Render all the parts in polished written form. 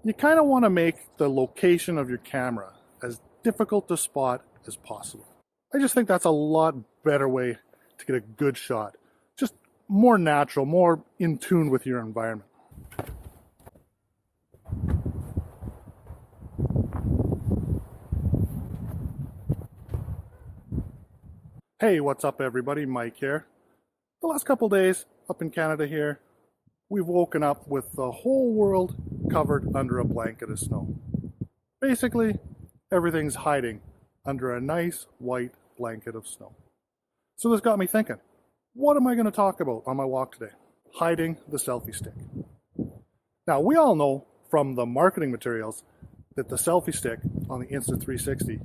You kind of want to make the location of your camera as difficult to spot as possible. I just think that's a lot better way to get a good shot. Just more natural, more in tune with your environment. Hey, what's up everybody? Mike here. The last couple days up in Canada here, we've woken up with the whole world covered under a blanket of snow. Basically, everything's hiding under a nice white blanket of snow. So this got me thinking, what am I going to talk about on my walk today? Hiding the selfie stick. Now, we all know from the marketing materials that the selfie stick on the Insta360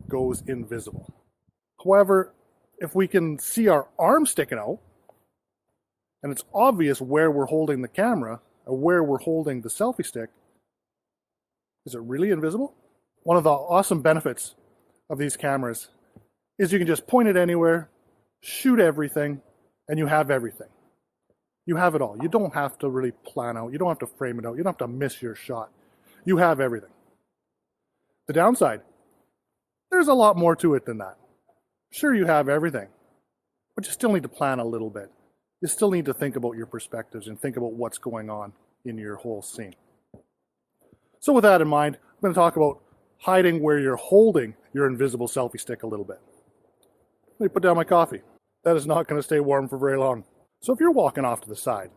goes invisible. However, if we can see our arm sticking out, and it's obvious where we're holding the camera or where we're holding the selfie stick, is it really invisible? One of the awesome benefits of these cameras is you can just point it anywhere, shoot everything, and you have everything. You have it all. You don't have to really plan out. You don't have to frame it out. You don't have to miss your shot. You have everything. The downside, there's a lot more to it than that. Sure, you have everything, but you still need to plan a little bit. You still need to think about your perspectives and think about what's going on in your whole scene. So with that in mind, I'm going to talk about hiding where you're holding your invisible selfie stick a little bit. Let me put down my coffee. That is not going to stay warm for very long. So if you're walking off to the side,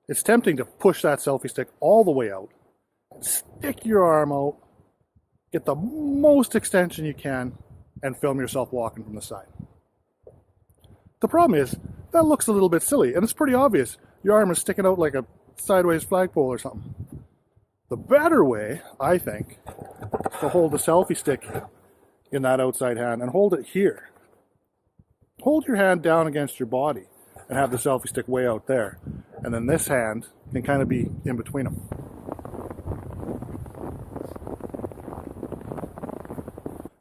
it's tempting to push that selfie stick all the way out, stick your arm out, get the most extension you can, and film yourself walking from the side. The problem is, that looks a little bit silly, and it's pretty obvious. Your arm is sticking out like a sideways flagpole or something. The better way, I think, is to hold the selfie stick in that outside hand and hold it here. Hold your hand down against your body and have the selfie stick way out there. And then this hand can kind of be in between them.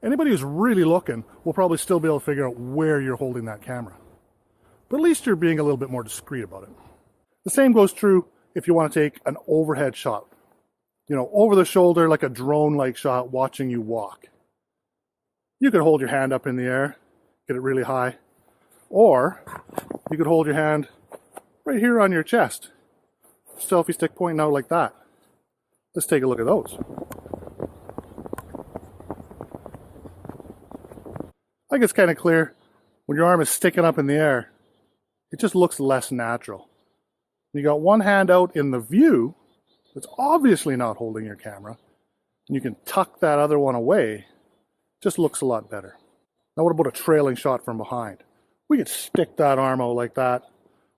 Anybody who's really looking will probably still be able to figure out where you're holding that camera. But at least you're being a little bit more discreet about it. The same goes true if you want to take an overhead shot. You know, over the shoulder, like a drone-like shot, watching you walk. You could hold your hand up in the air, get it really high. Or you could hold your hand right here on your chest. Selfie stick pointing out like that. Let's take a look at those. I think it's kind of clear when your arm is sticking up in the air, it just looks less natural. You got one hand out in the view that's obviously not holding your camera, and you can tuck that other one away. Just looks a lot better. Now what about a trailing shot from behind? We could stick that arm out like that,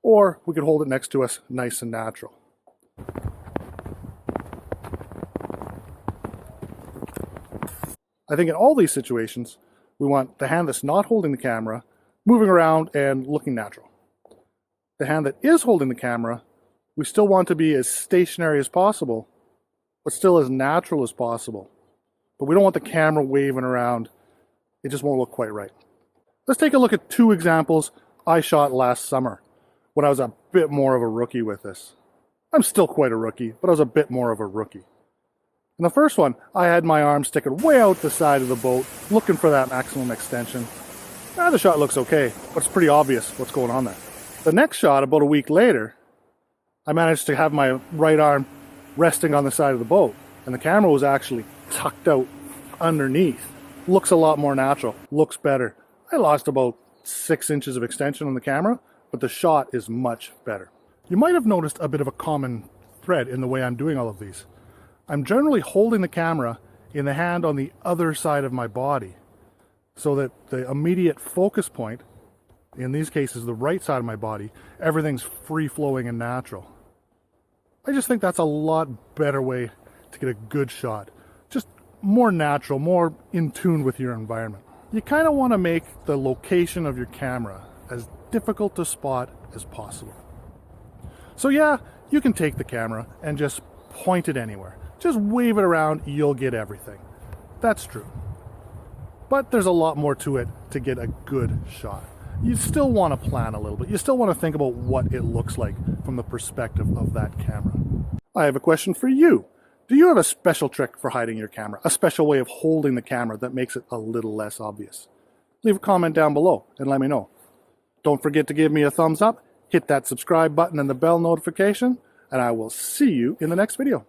or we could hold it next to us nice and natural. I think in all these situations, we want the hand that's not holding the camera moving around and looking natural. The hand that is holding the camera, we still want to be as stationary as possible, but still as natural as possible. But we don't want the camera waving around. It just won't look quite right. Let's take a look at two examples I shot last summer when I was a bit more of a rookie with this. I'm still quite a rookie, but I was a bit more of a rookie. In the first one, I had my arm sticking way out the side of the boat, looking for that maximum extension. The shot looks okay, but it's pretty obvious what's going on there. The next shot, about a week later, I managed to have my right arm resting on the side of the boat, and the camera was actually tucked out underneath. Looks a lot more natural, looks better. I lost about 6 inches of extension on the camera, but the shot is much better. You might have noticed a bit of a common thread in the way I'm doing all of these. I'm generally holding the camera in the hand on the other side of my body, so that the immediate focus point, in these cases the right side of my body, everything's free-flowing and natural. I just think that's a lot better way to get a good shot. Just more natural, more in tune with your environment. You kind of want to make the location of your camera as difficult to spot as possible. So yeah, you can take the camera and just point it anywhere. Just wave it around, you'll get everything. That's true. But there's a lot more to it to get a good shot. You still want to plan a little bit. You still want to think about what it looks like from the perspective of that camera. I have a question for you. Do you have a special trick for hiding your camera? A special way of holding the camera that makes it a little less obvious? Leave a comment down below and let me know. Don't forget to give me a thumbs up, hit that subscribe button and the bell notification, and I will see you in the next video.